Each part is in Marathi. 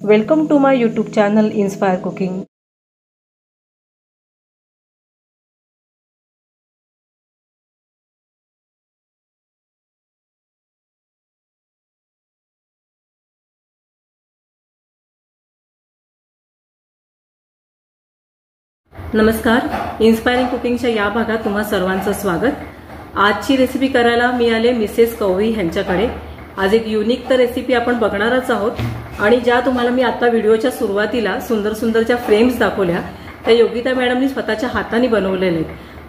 Welcome to my YouTube channel Inspire Cooking. नमस्कार, इन्स्पायरिंग कुकिंगच्या या भागात तुम्हा सर्वांचं स्वागत. आजची रेसिपी करायला मी आले मिसेस कवळी यांच्याकडे. आज एक युनिक तर रेसिपी आपण बघणारच आहोत आणि ज्या तुम्हाला मी आता व्हिडिओच्या सुरुवातीला सुंदर सुंदरच्या फ्रेम्स दाखवल्या त्या योगिता मॅडमनी स्वतःच्या हाताने बनवलेले.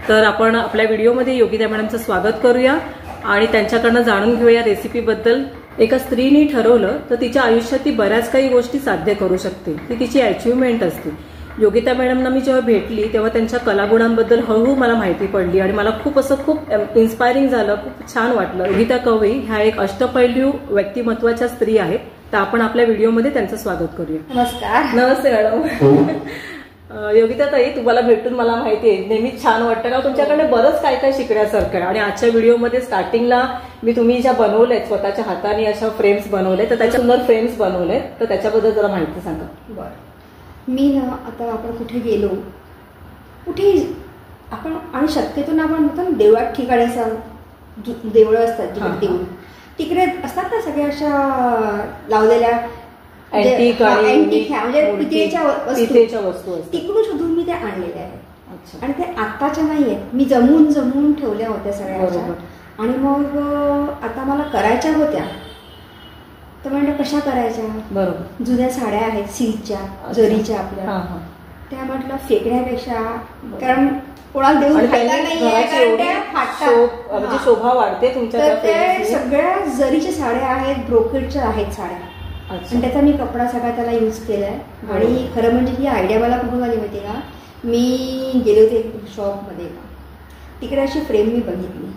तर आपण आपल्या व्हिडिओमध्ये योगिता मॅडमचं स्वागत करूया आणि त्यांच्याकडनं जाणून घेऊया रेसिपीबद्दल. एका स्त्रीने ठरवलं तर तिच्या आयुष्यात ती बऱ्याच काही गोष्टी साध्य करू शकते, ती तिची अचिव्हमेंट असते. योगिता मॅडमना मी जेव्हा भेटली तेव्हा त्यांच्या कलागुणांबद्दल हळूहळू मला माहिती पडली आणि मला खूप इन्स्पायरिंग झालं, खूप छान वाटलं. योगिता कवळी ह्या एक अष्टपैलू व्यक्तिमत्वाच्या स्त्री आहेत. तर आपण आपल्या व्हिडिओमध्ये त्यांचं स्वागत करूया. नमस्कार. नमस्ते मॅडम. योगिता ताई, तुम्हाला भेटून मला माहिती आहे नेहमीच छान वाटतं का तुमच्याकडे बरंच काय काय शिकण्यासारखं आहे. आणि आजच्या व्हिडिओमध्ये स्टार्टिंगला मी तुम्ही ज्या बनवल्यात स्वतःच्या हाताने अशा फ्रेम्स बनवले, तर त्याच्या सुंदर फ्रेम्स बनवले, तर त्याच्याबद्दल जरा माहिती सांगा. बरं, मी ना आता आपण कुठे गेलो, कुठे आपण आणि शक्यतो ना आपण म्हणतो ना देवळात ठिकाणी असं देवळं असतात जिकडे देऊळ तिकडे असतात ना सगळ्या अशा लावलेल्या अँटिक म्हणजे पितळेच्या वस्तू असतात, तिकडून शोधून मी त्या आणलेल्या आहेत. आणि ते आत्ताच्या नाही आहेत, मी जमून ठेवल्या होत्या सगळ्या. आणि मग आता मला करायच्या होत्या तर म्हणजे कशा करायच्या. बरोबर. जुन्या साड्या आहेत सिल्कच्या, जरीच्या आपल्या, त्या म्हटलं फेकण्यापेक्षा, कारण कोणाला देऊन म्हणजे शोभा वाढते तुमच्या. ते सगळ्या जरीच्या साड्या आहेत, ब्रोकेडच्या आहेत साड्या, आणि त्याचा मी कपडा सगळा त्याला यूज केलाय. आणि खरं म्हणजे ही आयडिया मला कुठून आली माहिती का, मी गेले होते शॉपमध्ये, तिकडे अशी फ्रेम मी बघितली.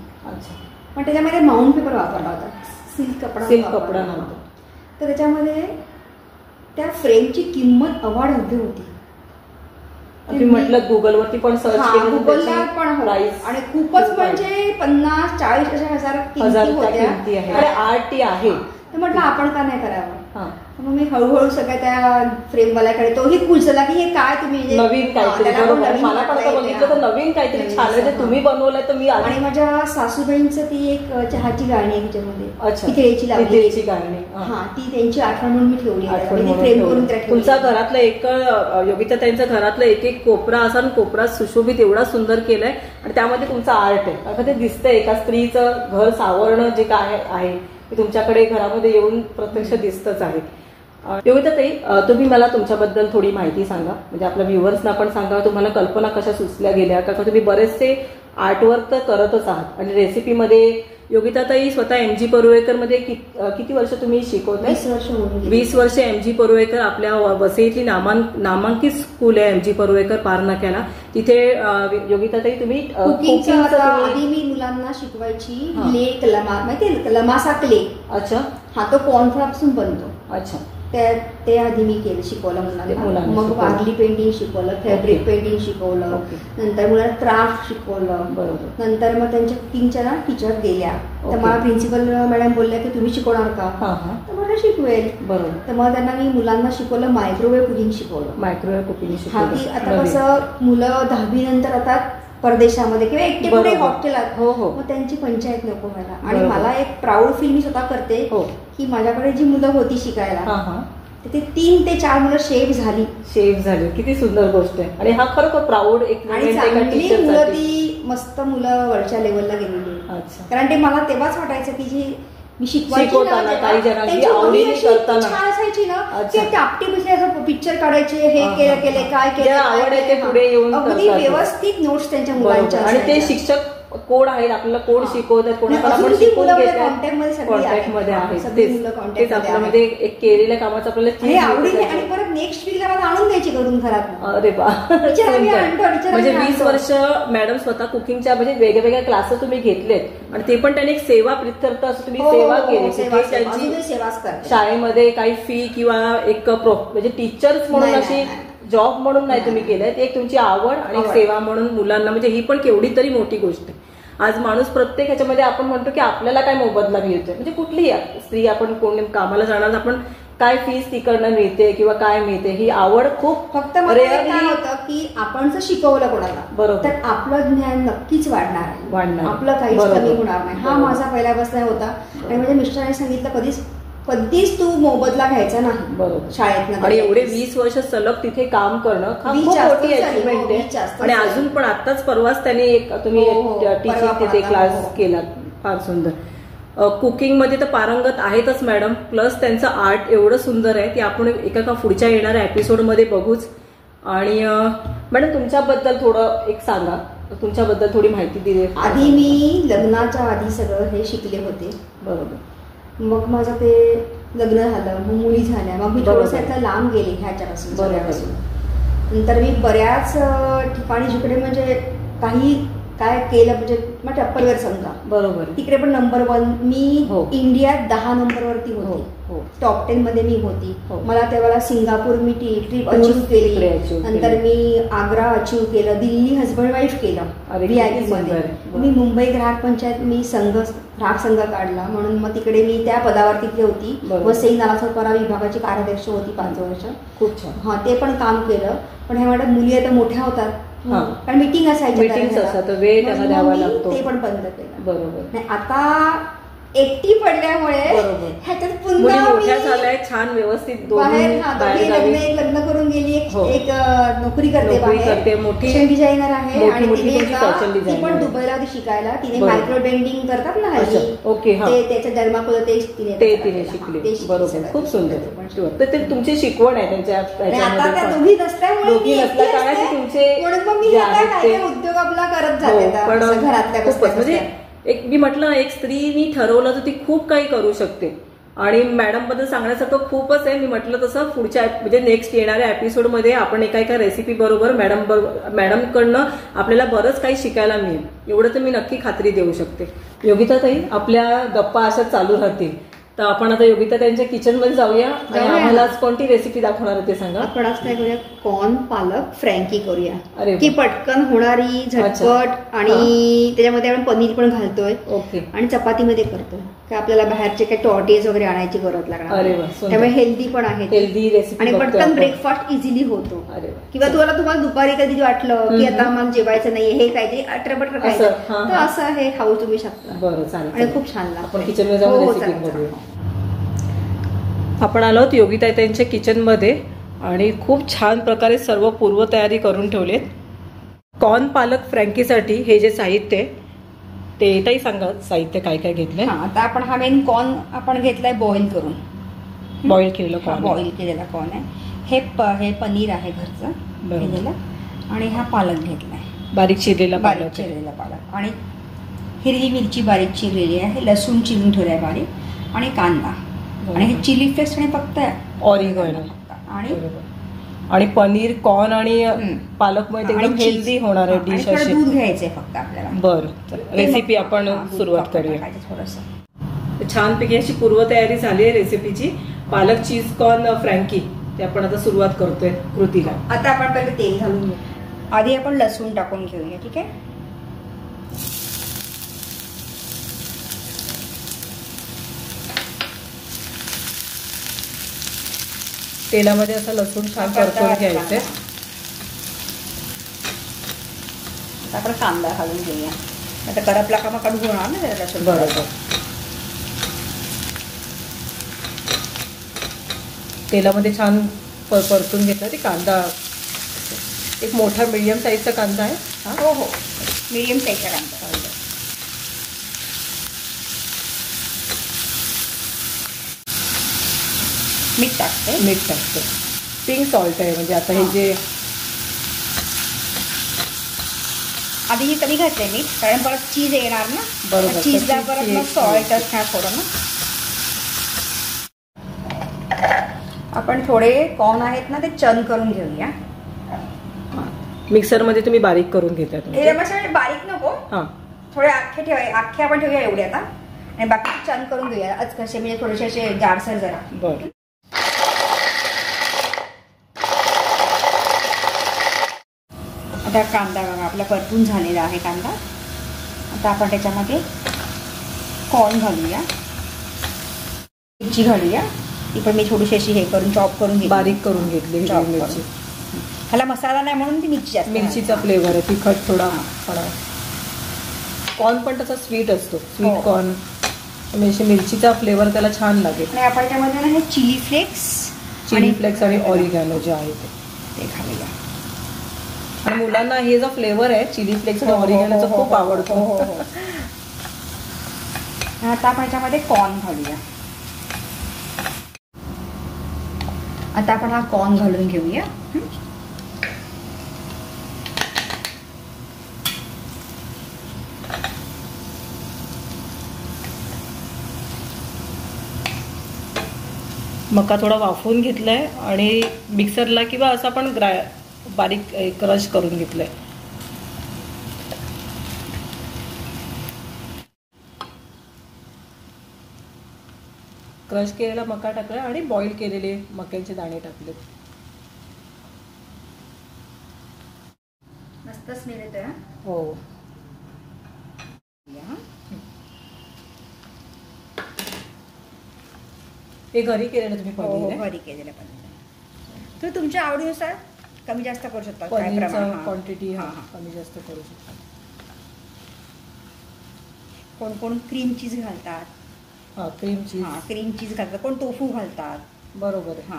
पण त्याच्यामध्ये माउंट पेपर वापरला होता, सिल्क कपडा नव्हता. तर त्याच्यामध्ये त्या फ्रेमची किंमत अवाढव्य होती. तुम्ही म्हटलं गुगलवरती पण सर्च केलं, गुगलला पण आणि खूपच म्हणजे 50-40 हजार किमती आहे. तर म्हटलं आपण का नाही करावं. मग मी हळूहळू सगळ्या त्या फ्रेमवाल्याकडे, तोही खुश झाला की हे काय तुम्ही नवीन काहीतरी, मला पण बघितलं तर नवीन काहीतरी छान तुम्ही बनवलंय. तर मी आणि माझ्या सासूबाईंचं ती एक चहाची गाणी आहे तिच्यामध्ये, पितळेची लावलेली गाणी, ती त्यांची आठवण म्हणून मी ठेवली. फ्रेम करून तुमचा घरातलं एक योगिता त्यांच्या घरातलं एक कोपरा असा कोपरा सुशोभित एवढा सुंदर केलाय आणि त्यामध्ये तुमचं आर्ट आहे. आता ते दिसतंय एका स्त्रीचं घर सावरणं जे काय आहे ते तुमच्याकडे घरामध्ये येऊन प्रत्यक्ष दिसतच आहे. योगिता ताई, तुम्ही मला तुमच्याबद्दल थोडी माहिती सांगा, म्हणजे आपल्या व्ह्युअर्सना पण सांगा तुम्हाला कल्पना कशा सुचल्या गेल्या. का तुम्ही बरेचसे आर्टवर्क तर करतच आहात आणि रेसिपीमध्ये योगिता ताई स्वतः MG परुळेकर मध्ये किती वर्ष तुम्ही शिकवताय? 20 वर्ष MG परुळेकर आपल्या वसईतली नामांकित स्कूल आहे MG परुळेकर पारनाक्याला. तिथे योगिता ताई तुम्ही आधी मी मुलांना शिकवायची क्ले, माहिती लमासा क्ले. अच्छा. हा तो कॉर्नफ्लॉरपासून बनतो. अच्छा. ते आधी मी शिकवलं मुलांना. मग वारली पेंटिंग शिकवलं, फॅब्रिक पेंटिंग शिकवलं, नंतर मुलांना क्राफ्ट शिकवलं. बरोबर. नंतर मग त्यांच्या कुकिंगच्या ना टीचर गेल्या, तर मला प्रिन्सिपल मॅडम बोलल्या की तुम्ही शिकवणार का, तर मला शिकवेल. बरोबर. तर मग त्यांना मी मुलांना शिकवलं, मायक्रोवेव्ह कुकिंग शिकवलं. मायक्रोवेव्ह कुकिंग की आता कसं मुलं 10वी नंतर आता परदेशामध्ये किंवा एकटे कुठे हॉस्टेलात, मग त्यांची पंचायत नको व्हायला. आणि मला एक प्राऊड फील मी स्वतः करते की माझ्याकडे जी मुलं होती शिकायला ते 3 ते 4 मुलं शेफ झाली. किती सुंदर गोष्ट आहे. आणि हा खरोखर प्राऊड एक मुलं, ती मस्त मुलं वरच्या लेवलला गेलेली. कारण ते मला तेव्हाच वाटायचं की जी मी शिकवायची काही जणांची आवडीने करताना छान असायची ना, ते टापटी बसले पिक्चर काढायचे, हे केले काय केलं, आवड आहे ते पुढे येऊन अगदी व्यवस्थित नोट्स त्यांच्या मुलांच्या. आणि ते शिक्षक कोण आहेत आपल्याला, कोण शिकवतात, कोणाला आपण शिकवून कॉन्टॅक्टमध्ये आहेत. आपल्यामध्ये एक केलेल्या कामाचं आपल्याला आवडीने आणि परत नेक्स्ट वीकला मला आणून द्यायची करून घरात. अरे वा. म्हणजे 20 वर्ष मॅडम स्वतः कुकिंगच्या म्हणजे वेगवेगळ्या क्लासेस तुम्ही घेतलेत आणि ते पण त्यांनी एक सेवा प्रित्यर्थ असं तुम्ही सेवा केली. शाळेमध्ये काही फी किंवा एक म्हणजे टीचर्स म्हणून अशी जॉब म्हणून नाही तुम्ही केलंय, ते एक तुमची आवड आणि सेवा म्हणून मुलांना, म्हणजे ही पण केवढी तरी मोठी गोष्ट आहे. आज माणूस प्रत्येक ह्याच्यामध्ये आपण म्हणतो की आपल्याला काय मोबदला मिळतोय, म्हणजे कुठलीही स्त्री आपण कोण कामाला जाणार, आपण काय फीस तिकडनं मिळते किंवा काय मिळते, ही आवड खूप फक्त मला काय होतं की आपण जर शिकवलं कोणाला बरोबर तर आपलं ज्ञान नक्कीच वाढणार, आपलं काहीच कमी होणार नाही. हा माझा पहिल्यापासून होता. आणि माझ्या मिस्टरांनी सांगितलं कधीच तू मोबदला घ्यायचा नाही. बरोबर. शाळेत आणि एवढे 20 वर्ष सलग तिथे काम करणं खूप मोठी अचिव्हमेंट आहे. आणि अजून पण आताच परवाच त्यांनी तुम्ही टीचिंग तिथे क्लास केलात, फार सुंदर. कुकिंग मध्ये तर पारंगत आहेतच मॅडम, प्लस त्यांचं आर्ट एवढं सुंदर आहे की आपण एका पुढच्या येणाऱ्या एपिसोड मध्ये बघूच. आणि मॅडम तुमच्याबद्दल थोडं एक सांगा, तुमच्याबद्दल थोडी माहिती दिली. आधी मी लग्नाच्या आधी सगळं हे शिकले होते. बरोबर. मग माझं ते लग्न झालं, मग मुली झाल्या, मग मी थोडंसं लांब गेले ह्याच्यापासून सगळ्यापासून. नंतर मी बऱ्याच ठिकाणी जिकडे म्हणजे काही काय केलं म्हणजे मग टप्परवेअर समजा, बरोबर, तिकडे पण नंबर 1 मी इंडियात 10 नंबरवरती होती. टॉप 10 मध्ये मी होती. मला तेव्हा सिंगापूर मी ट्रिप अचीव्ह केली. नंतर मी आग्रा अचीव्ह केलं, दिल्ली हजबंड वाईफ केलं VIP मध्ये. मी मुंबई ग्राहक पंचायत मी ग्राहक संघ काढला, म्हणून मग तिकडे मी त्या पदावर होती. वसई नालासोपारा विभागाची कार्याध्यक्ष होती 5 वर्ष. खूप छान. हा, ते पण काम केलं. पण ह्या मॅडम मुली आता मोठ्या होतात, कारण मीटिंग असायची, वेळ त्यांना द्यावा लागतो, ते पण बंद केलं. बरोबर. आता एकटी पडल्यामुळे ह्याच्यात पुन्हा मोठ्या झाल्या, छान व्यवस्थित बाहेर एक लग्न करून गेली, एक नोकरी करते, मोठी डिझायनर आहे. आणि ती पण दुबईला होती शिकायला. तिने मायक्रो ब्लेंडिंग करतात ना हल्ली, ओके, त्याच्या जन्माकुलं ते तिने शिकले. बरोबर, खूप सुंदर. तर ते तुमची शिकवण आहे त्यांच्या. आता त्या दोघी नसल्यामुळे तुमचे उद्योग आपला करत जाते घरातल्या. एक मी म्हटलं, एक स्त्रीनी ठरवलं तर ती खूप काही करू शकते. आणि मॅडम बद्दल सांगण्यासारखं खूपच आहे. मी म्हटलं तसं पुढच्या म्हणजे नेक्स्ट येणाऱ्या एपिसोड मध्ये आपण एका रेसिपी बरोबर मॅडमकडनं आपल्याला बरंच काही शिकायला मिळेल, एवढं तर मी नक्की खात्री देऊ शकते. योगिता ताई, आपल्या गप्पा अशा चालू राहतील, तर आपण आता योगिता त्यांच्या किचन मध्ये जाऊया. आणि आम्हाला कोणती रेसिपी दाखवणार ते सांगा. आपण आज काय करूया, कॉर्न पालक फ्रँकी करूया. की पटकन होणारी, झटपट, आणि त्याच्यामध्ये आपण पनीर पण घालतोय. ओके. आणि चपातीमध्ये करतोय, काय आपल्याला बाहेरचे काही टॉर्टेज वगैरे आणायची गरज लागणार, त्यामुळे हेल्दी पण आहे, हेल्दी रेसिपी. आणि पटकन ब्रेकफास्ट इझिली होतो. किंवा तुम्हाला दुपारी कधी वाटलं की आता आम्हाला जेवायचं नाही, हे पाहिजे अटरबटर खायचं, तर असं हे खाऊ तुम्ही शकता. बरं, चालेल. आणि खूप छान लागतं. आपण किचन मध्ये जाऊन रेसिपी बघूया. आपण आलो आहोत योगिता त्यांच्या किचन मध्ये, आणि खूप छान प्रकारे सर्व पूर्वतयारी करून ठेवलेत. कॉर्न पालक फ्रँकीसाठी हे जे साहित्य आहे ते ताई सांगा, साहित्य काय काय घेतलंय. आता आपण हा मेन कॉर्न आपण घेतलाय बॉईल करून, बॉईल केलेला कॉर्न, बॉईल केलेला कॉर्न आहे. हे पनीर आहे घरचं केलेलं. आणि हा पालक घेतलाय, बारीक चिरलेला पालक. आणि हिरवी मिरची बारीक चिरलेली आहे, लसूण चिरून ठेवलाय बारीक, आणि कांदा, आणि हे चिली फ्लेक्स आणि फक्त ऑरिगॅनो. आणि पनीर, कॉर्न आणि पालक मध्ये एकदम हेल्दी होणार आहे डिश अशी. दूध घ्यायचंय फक्त आपल्याला. बरं, रेसिपी आपण सुरुवात करूया. छानपैकी अशी पूर्वतयारी झाली आहे रेसिपीची. पालक चीज कॉर्न फ्रँकी, ते आपण आता सुरुवात करतोय कृतीला. आता आपण पहिले तेल घालून घेऊ. आधी आपण लसूण टाकून घेऊया. ठीक आहे. तेलामध्ये असं लसूण छान परतून घ्यायचे. आपण कांदा घालून घेऊया. आता करपला का मग काढून होणार ना लसूण. बरोबर. तेलामध्ये छान परतून घेतला ते कांदा. एक मोठा मीडियम साईजचा कांदा आहे. हो हो, मीडियम साईजचा कांदा. मीठ टाकते. पिंक सॉल्ट आहे, म्हणजे आता हे जे आधी कधी घातलंय मीठ, कारण परत चीज येणार ना. बरोबर. चीजला परत मग सॉल्टच घ्या थोडं ना. आपण थोडे कॉर्न आहेत ना, ते चर्न करून घेऊया. मिक्सर मध्ये तुम्ही बारीक करून घेता. बारीक नको, थोडे अख्खे आपण ठेवूया एवढे आता, आणि बाकी चर्न करून घेऊया. आज कसे म्हणजे थोडेसे असे जाडसर जरा. बरं. आता कांदा बघा आपला परतून झालेला आहे कांदा. आता आपण त्याच्यामध्ये कॉर्न घालूया, मिरची घालूया, ती पण मी थोडीशी अशी हे करून चॉप करून घेतली, बारीक करून घेतली हिरवी मिरची. ह्याला मसाला नाही म्हणून ती मिरचीचा फ्लेवर आहे, तिखट थोडा. कॉर्न पण त्याचा स्वीट असतो, स्वीट कॉर्न म्हणजे मिरचीचा फ्लेवर त्याला छान लागेल. आणि आपण त्यामध्ये ना हे चिली फ्लेक्स आणि ऑरिगॅनो जे आहे ते घालूया. आणि मुलांना हे जो फ्लेवर आहे चिली फ्लेक्स आणि ऑरिगॅनोचा खूप आवडतो. आता आपण याच्यामध्ये कॉर्न घालूया. आता आपण हा कॉर्न घालून घेऊया. मका थोडा वाफवून घेतलाय आणि मिक्सरला किंवा असं आपण बारीक क्रश करून घेतलंय. क्रश केलेला मका टाकला आणि बॉईल केलेले मक्याचे दाणे टाकले. मस्त स्मेल येतोय. हो, हे घरी केलेलं तुम्ही पनीर? घरी केलेलं पनीर. तुम्ही तुमच्या आवडीनुसार कमी जास्त करू शकता, पनीरचा क्वांटिटी कमी जास्त करू शकता. कोण कोण क्रीम चीज घालतात, क्रीम चीज घालतात, कोण टोफू घालतात. बरोबर आहे.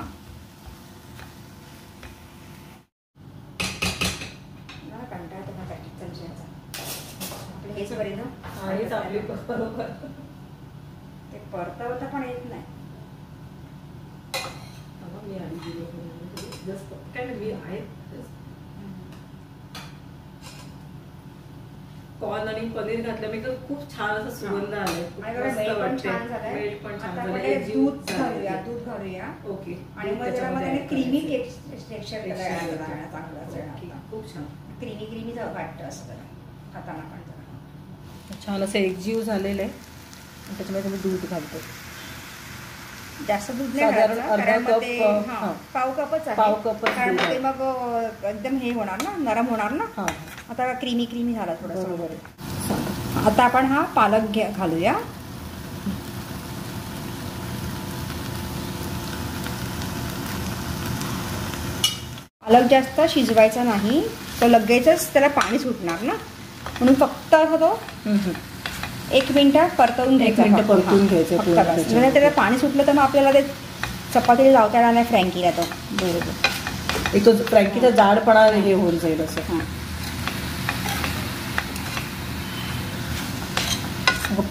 हेच बरे ना, बरोबर. ते परता पण येत नाही. कॉर्न आणि पनीर घातल्यामुळे खूप छान असं सुगंध आलाय. दूध घालूया. ओके. आणि मग त्यामध्ये क्रीमी टेक्स्चर खूप छान क्रीमी वाटतं असं खाताना पण. छान असं एकजीव झालेलं आहे. त्याच्यामध्ये तुम्ही दूध घालतो. जास्त दूध नाही, अर्धा कप, पाव कपच कारण ते मग एकदम हे होणार ना, नरम होणार ना. आता क्रीमी झाला थोडं. आता आपण हा पालक घालूया. पालक जास्त शिजवायचा नाही, तो लगेचच त्याला पाणी सुटणार ना, म्हणून फक्त तो 1 मिनिट परतवून घ्यायचं. त्याला पाणी सुटलं तर मग आपल्याला ते चपातीला लावता येणार नाही फ्रँकीला. तो बरोबर, एक तो फ्रँकीचा जाडपणा हे होऊन जाईल असं.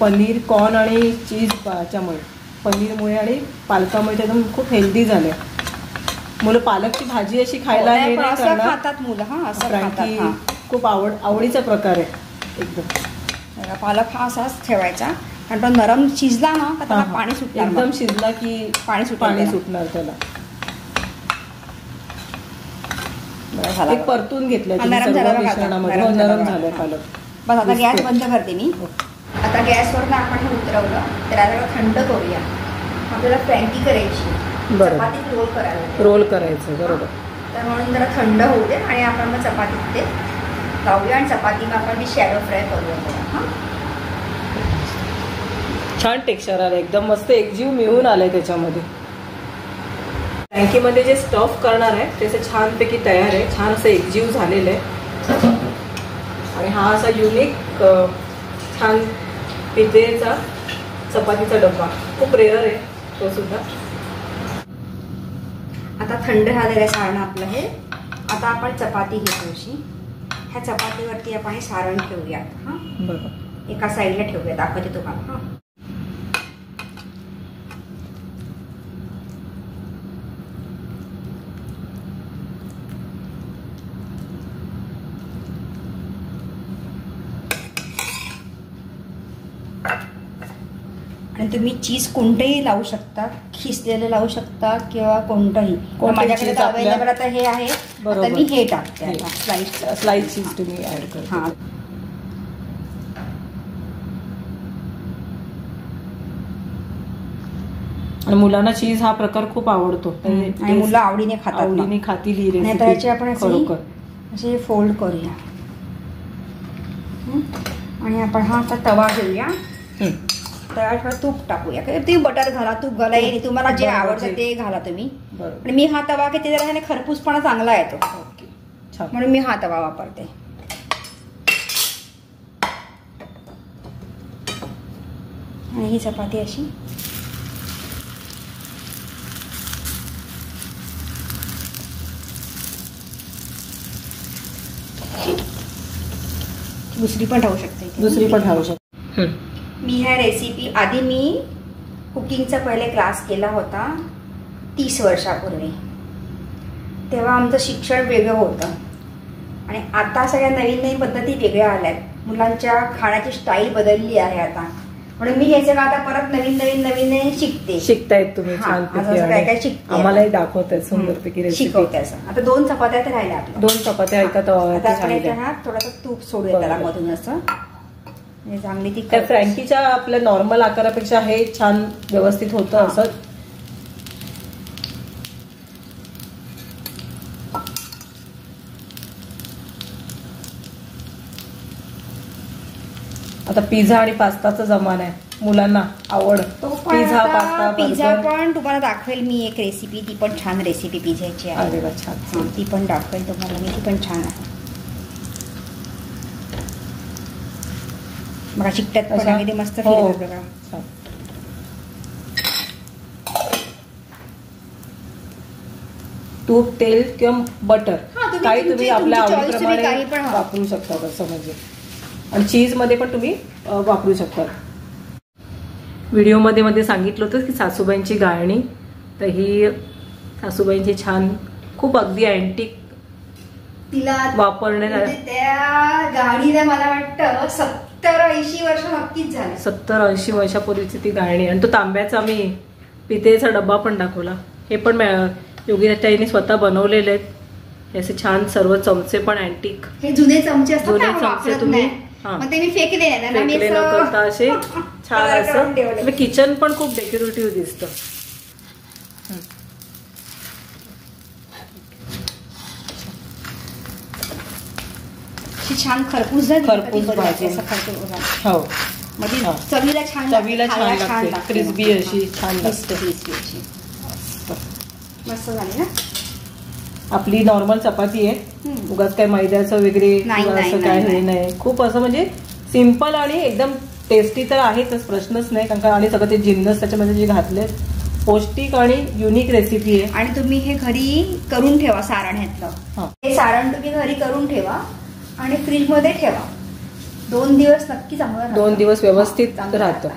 पनीर, कॉर्न आणि चीज याच्यामुळे, पनीरमुळे आणि पालकामुळे एकदम खूप हेल्दी झाले. मुलं पालकची भाजी अशी खायला खातात मुलं. फ्रँकी खूप आवडीचा प्रकार आहे एकदम. पालक हा असाच ठेवायचा, कारण तो नरम शिजला ना का त्याला पाणी सुटणार. एकदम शिजला की पाणी सुटणार त्याला. परतून घेतलं, नरम झालंय पालक. बस आता गॅस बंद करते मी. आता गॅसवर आपण हे उतरवलं, त्याला थंड करूया. आपल्याला फ्रँकी करायची, चपातीत रोल करायचं. बरोबर. तर म्हणून जरा थंड होऊ दे आणि आपण मग चपातीत ते लावूया आणि चपाती मग आपण ती शॅलो फ्राय करूया. छान टेक्स्चर आलं, एकदम मस्त एकजीव मिळून आलंय त्याच्यामध्ये. फ्रँकीमध्ये जे स्टफ करणार आहे त्याचे छानपैकी तयार आहे, छान असं एकजीव झालेलं आहे. आणि हा असा युनिक छान पिझ्झेचा चपातीचा डब्बा खूप रेअर आहे तो सुद्धा. आता थंड झालेलं सारण आपलं हे. आता आपण चपाती घेतो अशी. ह्या चपातीवरती आपण हे सारण ठेवूयात. बरोबर, एका साईडला ठेवूया, दाखवते तुम्हाला. आणि तुम्ही चीज कोणतेही लावू शकता, खिसलेलं लावू शकता किंवा कोणतंही. माझ्याकडे अवेलेबल आता हे आहे, आता मी हे टाकते. स्लाइस चीज तुम्ही ऍड करा. आणि मुलांना चीज हा प्रकार खूप आवडतो आणि मुलं आवडीने खातील. त्याची आपण असे फोल्ड करूया आणि आपण हा आता तवा घेऊया. तर तूप टाकूया. तुम्ही बटर घाला, तूप घाला, तुम्हाला जे आवडतं ते घाला तुम्ही. आणि मी हा तवा की ते जरा खरपूसपणा चांगला येतो म्हणून मी हा तवा वापरते. आणि ही चपाती अशी दुसरी पण राहू शकते. मी ह्या रेसिपी आधी मी कुकिंगचा पहिले क्लास केला होता 30 वर्षापूर्वी. तेव्हा आमचं शिक्षण वेगळं होतं आणि आता सगळ्या नवीन नवीन पद्धती वेगळ्या आल्यात. मुलांच्या खाण्याची स्टाईल बदलली आहे आता, म्हणून मी हे सगळं आता परत नवीन शिकतायत तुम्ही छान काय काय शिकते, आम्हालाही दाखवताय सुंदरपैकी शिकवते. असं आता 2 चपात्या तर राहिल्या आपल्या. 2 चपात्या एका थोडासा तूप सोडूया त्याला मधून असं चांगली ती. फ्रँकीच्या आपल्या नॉर्मल आकारापेक्षा हे छान व्यवस्थित होतं असं. आता पिझ्झा आणि पास्ताचा जमाना आहे, मुलांना आवड पिझ्झा पास्ता. पिझ्झा पण तुम्हाला दाखवेल मी एक रेसिपी, ती पण छान रेसिपी पिझ्झाची आहे. अरे वा छान, ती पण दाखवेल तुम्हाला मी, ती पण छान आहे. बघा चिकटत पण आहे, मस्त बघा. तूप, तेल किंवा बटर काही तुम्ही आपल्या आवडीप्रमाणे वापरू शकता असं म्हणजे. आणि चीज मध्ये पण तुम्ही वापरू शकता. व्हिडिओमध्ये मध्ये सांगितलं होतं की सासूबाईंची गाळणी, तर ही सासूबाईंची छान खूप अगदी अँटिक तिला वापरण्यात. त्या गाडीला मला वाटतं 70-80 वर्ष नक्कीच झाले. 70-80 वर्षापूर्वीची ती गाळणी. आणि तो तांब्याचा मी पितेचा डब्बा पण दाखवला. हे पण योगिताईंनी स्वतः बनवलेले आहेत. हे असे छान सर्व चमचे पण अँटिक, हे जुने चमचे असतात, जुने चमचे तुम्ही मग ते मी फेकले न करता असे छान असं. किचन पण खूप डेकोरेटिव्ह दिसतं. छान खरपूस भाजी. हो, चवीला छान लागते, क्रिस्पी अशी छान लागते. मस्त झाली ना. आपली नॉर्मल चपाती आहे, उगाच काय मैद्याचं वगैरे असं काय हे नाही. खूप असं म्हणजे सिम्पल आणि एकदम टेस्टी तर आहेच, प्रश्नच नाही. कारण आणि सगळं ते जिन्नस त्याच्यामध्ये जे घातले, पौष्टिक आणि युनिक रेसिपी आहे. आणि तुम्ही हे घरी करून ठेवा सारण ह्यातलं. हे सारण तुम्ही घरी करून ठेवा आणि फ्रीज मध्ये ठेवा. 2 दिवस नक्की चांगलं, 2 दिवस व्यवस्थित राहतं.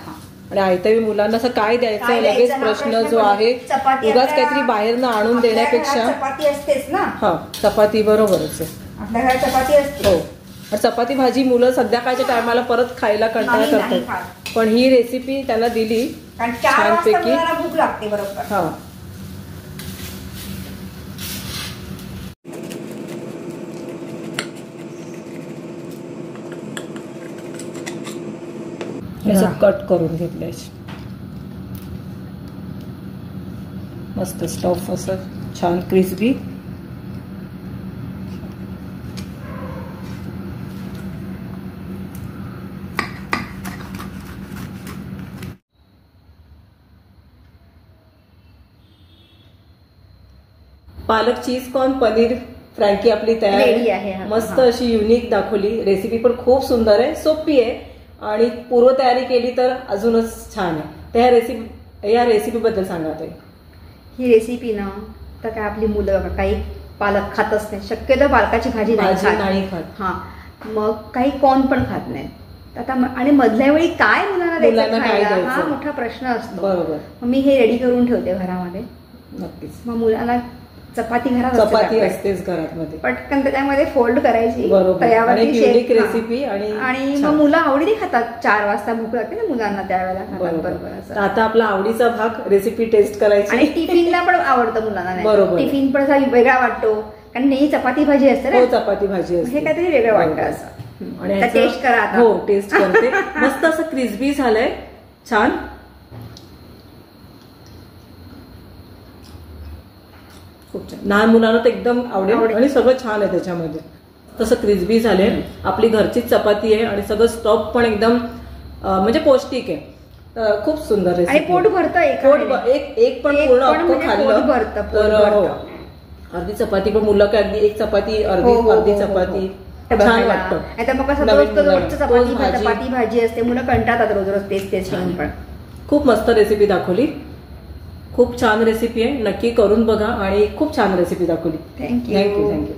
आणि आयत्या मुलांना असं काय द्यायचं लगेच प्रश्न जो आहे. उगाच काहीतरी बाहेरनं आणून देण्यापेक्षा चपाती असतेच ना. हा, चपाती बरोबरच आहे, आपल्या घरात चपाती असते. हो, चपाती भाजी मुलं संध्याकाळच्या टायमाला परत खायला कंटाळा करतात. पण ही रेसिपी त्यांना दिली छानपैकी, भूक लागते बरोबर. हा, कट करून घेतलंय मस्त स्टफ असं छान क्रिस्पी. पालक चीज कॉर्न पनीर फ्रँकी आपली तयार आहे. मस्त अशी युनिक दाखवली रेसिपी, पण खूप सुंदर आहे, सोपी आहे आणि पूर्वतयारी केली तर अजूनच छान आहे. तर या रेसिपी बद्दल सांगा ताई. ही रेसिपी ना तर काय आपली मुलं काही पालक खातच नाही, शक्यतो पालकाची भाजी नाही खात. हा, मग काही कॉर्न पण खात नाही. आता आणि मधल्या वेळी काय मुलांना द्यायचं हा मोठा प्रश्न असतो. बरोबर. मग मी हे रेडी करून ठेवते घरामध्ये. नक्कीच. मग मुलांना चपाती चपाती असतेच घरामध्ये, पटकन त्याच्यामध्ये फोल्ड करायची, युनिक रेसिपी. आणि मग मुलं आवडीने खातात. 4 वाजता भूक लागते ना मुलांना त्यावेळेला. बरोबर. आता आपला आवडीचा भाग रेसिपी टेस्ट करायची. आणि टिफिनला पण आवडतं मुलांना. बरोबर. टिफिन पण असा वेगळा वाटतो, कारण नेहमी चपाती भाजी असते ना. चपाती भाजी असते, हे काहीतरी वेगळं वाटतं असं. आणि टेस्ट करा. हो, टेस्ट करते. मस्त असं क्रिस्पी झालंय, छान. खूप छान, लहान मुलांना तर एकदम आवडेल. आणि सगळं छान आहे त्याच्यामध्ये, तसं क्रिस्पी झाले. आपली घरचीच चपाती आहे आणि सगळं स्टफ पण एकदम म्हणजे पौष्टिक आहे. खूप सुंदर आणि रेसिपी. पोट भरतं एक पण पूर्ण अख्खं खाल्लं तर अर्धी चपाती पण मुलं काय अगदी एक चपाती अर्धी चपाती छान वाटतं. आता मग कसं रोजचं चपाती भाजी असते, मुलं कंटाळतात रोज रोज तेच घेऊन. पण खूप मस्त रेसिपी दाखवली, खूप छान रेसिपी आहे, नक्की करून बघा आणि खूप छान रेसिपी दाखवली. थँक्यू. थँक्यू.